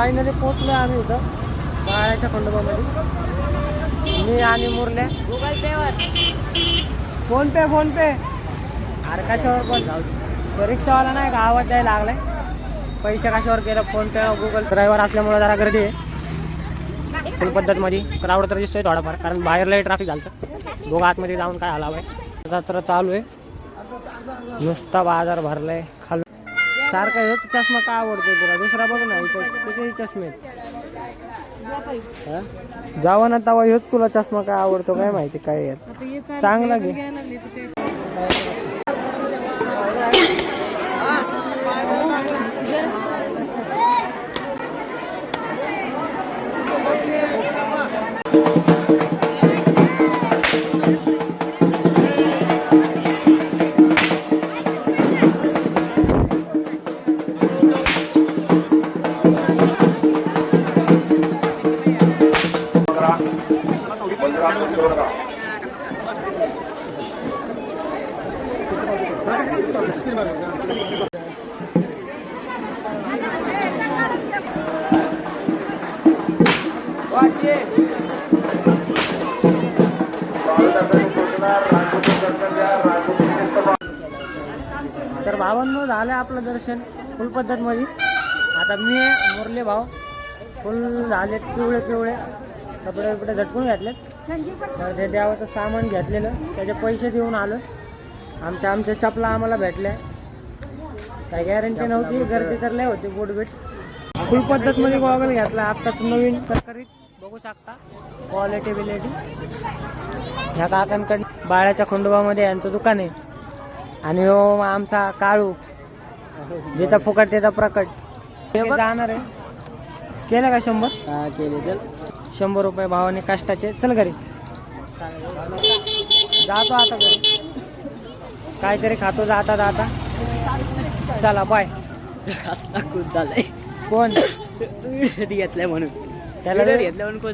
Finally पोहोचलो आम्ही इथं बाळाच्या खंडोबामध्ये. मी आणि मुरल्या गुगल पेवर फोन पे अरे कशावर पण रिक्षावाला नाही का आवाज द्यायला लागलाय. पैसे कशावर केलं फोन पे गुगल. ड्रायव्हर असल्यामुळे जरा गर्दी आहे फुल पद्धतमध्ये. क्राऊड तर दिसतोय थोडाफार कारण बाहेरलाही ट्रॅफिक झालं. दोघं आतमध्ये जाऊन काय हलावं आहे. जत्रा चालू आहे नुसता बाजार भरलाय. खालून सारखा हेच चष्मा का आवडतोय तुला? दुसरा बघ ना इथं किती चष्मे जावा ना तवा हेच तुला चष्मा काय आवडतो काय माहिती काय यात. चांगला घे. तर भावांनो झालं आपलं दर्शन फुल पद्धतमध्ये. आता मी मुरले भाऊ फुल झाले पिवळे कपडे बिपडे झटकून घातलेत. तर ते देवाचं सामान घेतलेलं त्याचे पैसे देऊन आलो. आमच्या चपला आम्हाला भेटल्या. काय गॅरंटी नव्हती गर्दी तर लय होती बोटबीट. फुल पद्धतमध्ये गॉगल घेतला आत्ताच नवीन तरकरीत बघू शकता क्वालिटी बिलिटी. ह्या काकांकडे बाळाच्या खंडोबामध्ये यांचं दुकान आहे. आणि हो आमचा काळू जिथं फुकट तिथं प्रकट. जाणार आहे केलं का 100 केले चल 100 रुपये भावाने कष्टाचे. चल घरी जातो आता घरी काहीतरी खातो जाता. चला बाय. झालंय कोण घेतलाय म्हणून त्याला घेतल्या म्हणून